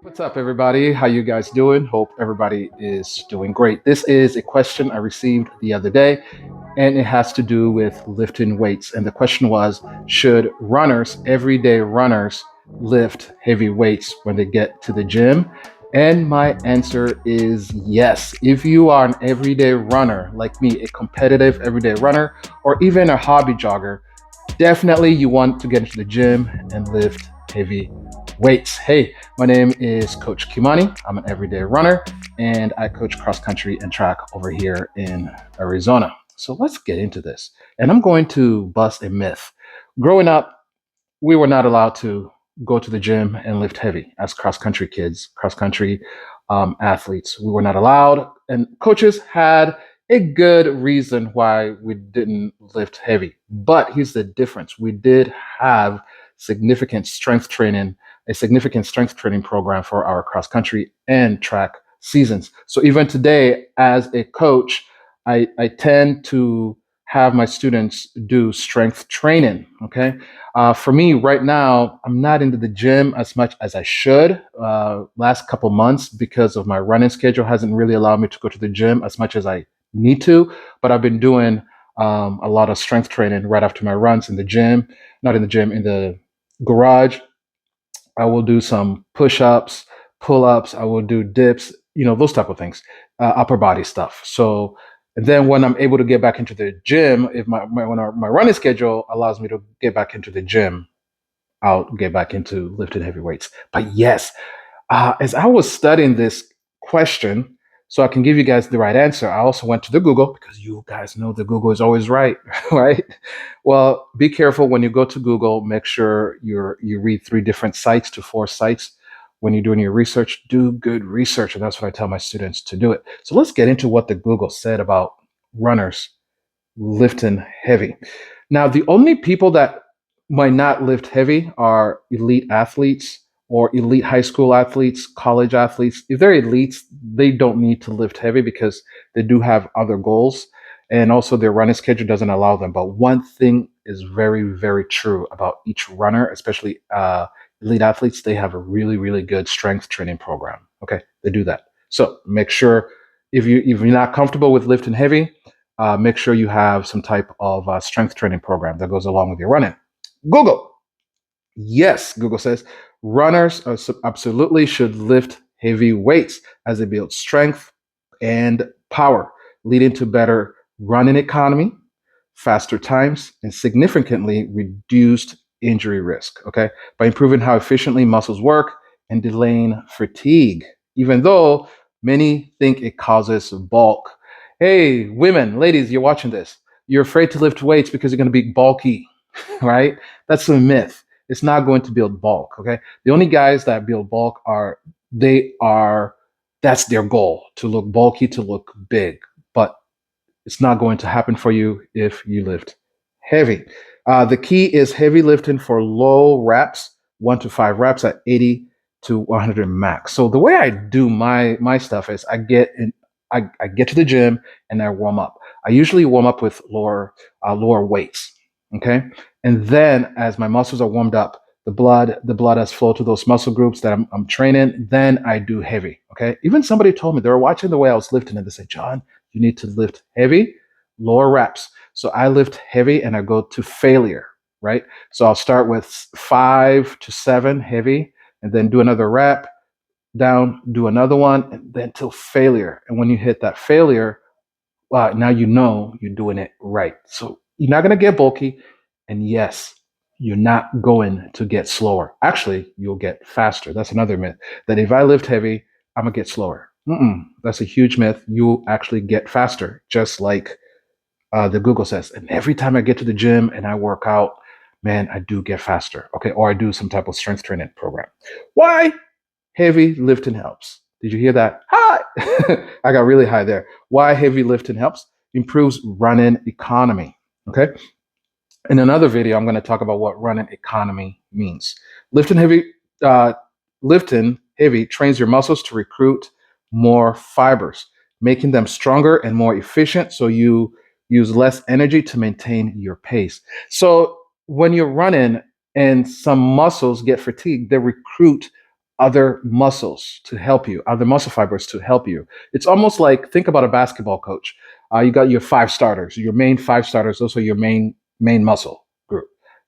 What's up, everybody? How you guys doing? Hope everybody is doing great. This is a question I received the other day, and it has to do with lifting weights. And the question was, should runners, everyday runners, lift heavy weights when they get to the gym? And my answer is yes. If you are an everyday runner like me, a competitive everyday runner, or even a hobby jogger, definitely you want to get into the gym and lift heavy weights. Hey, my name is Coach Kimani. I'm an everyday runner and I coach cross country and track over here in Arizona. So let's get into this. And I'm going to bust a myth. Growing up, we were not allowed to go to the gym and lift heavy as cross country kids, cross country athletes. We were not allowed, and coaches had a good reason why we didn't lift heavy. But here's the difference: we did have significant strength training, a significant strength training program for our cross country and track seasons. So even today, as a coach, I tend to have my students do strength training. Okay, for me, right now, I'm not into the gym as much as I should. Last couple months, because of my running schedule, hasn't really allowed me to go to the gym as much as I need to. But I've been doing a lot of strength training right after my runs in the gym, not in the gym, in the garage. I will do some push-ups, pull-ups. I will do dips, those type of things, upper body stuff. So, and then when I'm able to get back into the gym, if my running schedule allows me to get back into the gym, I'll get back into lifting heavy weights. But yes, as I was studying this question, so I can give you guys the right answer, I also went to the Google because you guys know the Google is always right, right? Well, be careful when you go to Google. Make sure you read three different sites to four sites when you're doing your research. Do good research, and that's what I tell my students to do it. So let's get into what the Google said about runners lifting heavy. Now, the only people that might not lift heavy are elite athletes or elite high school athletes, college athletes. If they're elites, they don't need to lift heavy because they do have other goals. And also, their running schedule doesn't allow them. But one thing is very, very true about each runner, especially elite athletes, they have a really, really good strength training program. Okay, they do that. So make sure if you're not comfortable with lifting heavy, make sure you have some type of strength training program that goes along with your running. Google. Yes, Google says runners absolutely should lift heavy weights as they build strength and power, leading to better running economy, faster times, and significantly reduced injury risk. Okay, by improving how efficiently muscles work and delaying fatigue, even though many think it causes bulk. Hey, women, ladies, you're watching this. You're afraid to lift weights because you're going to be bulky, right? That's a myth. It's not going to build bulk. Okay, the only guys that build bulk they are that's their goal, to look bulky, to look big. But it's not going to happen for you if you lift heavy. The key is heavy lifting for low reps, 1 to 5 reps at 80 to 100 max. So the way I do my stuff is I get to the gym and I warm up. I usually warm up with lower weights. Okay, and then as my muscles are warmed up, the blood has flowed to those muscle groups that I'm training. Then I do heavy. Okay, even somebody told me, they were watching the way I was lifting and they said, John, you need to lift heavy, lower reps. So I lift heavy and I go to failure, right? So I'll start with 5 to 7 heavy and then do another rep, down, do another one, and then till failure. And when you hit that failure, now you know you're doing it right. So you're not going to get bulky. And yes, you're not going to get slower. Actually, you'll get faster. That's another myth, that if I lift heavy, I'm going to get slower. That's a huge myth. You'll actually get faster, just like the Google says. And every time I get to the gym and I work out, man, I do get faster. Okay. Or I do some type of strength training program. Why? Heavy lifting helps. Did you hear that? Hi! I got really high there. Why heavy lifting helps? Improves running economy. Okay. In another video, I'm going to talk about what running economy means. Lifting heavy, uh, lifting heavy trains your muscles to recruit more fibers, making them stronger and more efficient. So you use less energy to maintain your pace. So when you're running and some muscles get fatigued, they recruit other muscles to help you, other muscle fibers to help you. It's almost like, think about a basketball coach. You got your five starters, your main five starters. Those are your main muscle group.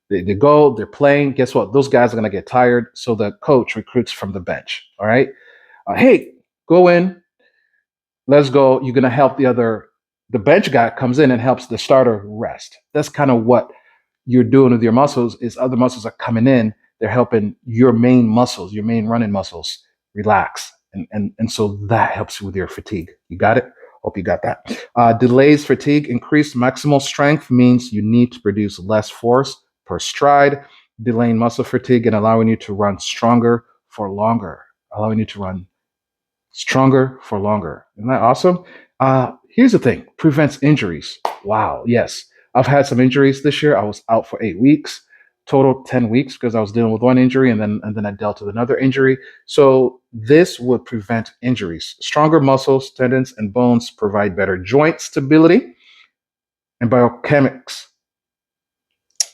They go, they're playing. Guess what? Those guys are going to get tired. So the coach recruits from the bench. All right. Hey, go in. Let's go. You're going to help the bench guy comes in and helps the starter rest. That's kind of what you're doing with your muscles is other muscles are coming in. They're helping your main muscles, your main running muscles relax. And so that helps you with your fatigue. You got it? Hope you got that. Delays fatigue. Increased maximal strength means you need to produce less force per stride, delaying muscle fatigue and allowing you to run stronger for longer, allowing you to run stronger for longer. Isn't that awesome? Here's the thing: prevents injuries. Wow, yes. I've had some injuries this year. I was out for 8 weeks, total 10 weeks because I was dealing with one injury and then I dealt with another injury. So this would prevent injuries. Stronger muscles, tendons, and bones provide better joint stability and biochemics,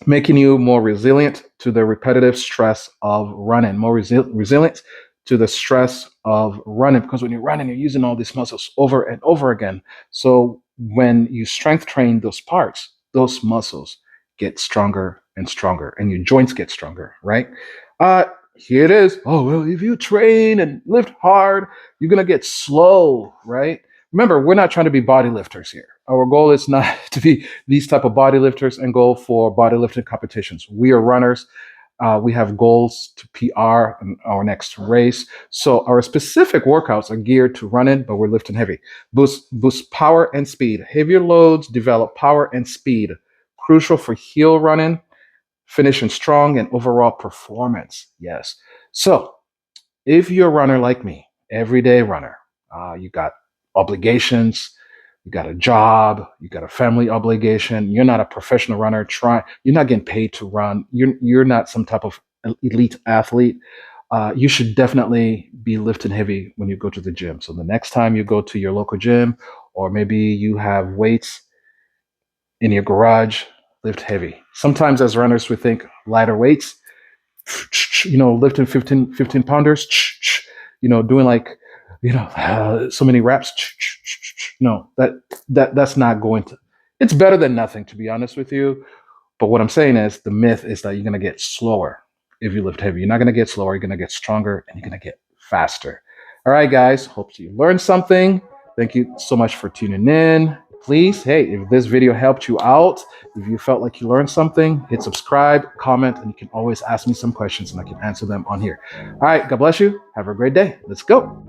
making you more resilient to the repetitive stress of running, more resilient to the stress of running. Because when you're running, you're using all these muscles over and over again. So when you strength train those parts, those muscles get stronger and stronger, and your joints get stronger, right? Here it is. Oh, well, if you train and lift hard, you're going to get slow, right? Remember, we're not trying to be body lifters here. Our goal is not to be these type of body lifters and go for body lifting competitions. We are runners. We have goals to PR in our next race. So our specific workouts are geared to running, but we're lifting heavy. Boost power and speed. Heavier loads develop power and speed, crucial for hill running, finishing strong, and overall performance. Yes. So if you're a runner like me, everyday runner, you got obligations, you got a job, you got a family obligation, you're not a professional runner, you're not getting paid to run, you're not some type of elite athlete, you should definitely be lifting heavy when you go to the gym. So the next time you go to your local gym, or maybe you have weights in your garage, lift heavy. Sometimes as runners, we think lighter weights, lifting 15 pounders, doing like, so many reps. No, that's not going to, it's better than nothing, to be honest with you. But what I'm saying is the myth is that you're going to get slower if you lift heavy. You're not going to get slower. You're going to get stronger and you're going to get faster. All right, guys. Hope you learned something. Thank you so much for tuning in. Please, hey, if this video helped you out, if you felt like you learned something, hit subscribe, comment, and you can always ask me some questions and I can answer them on here. All right. God bless you. Have a great day. Let's go.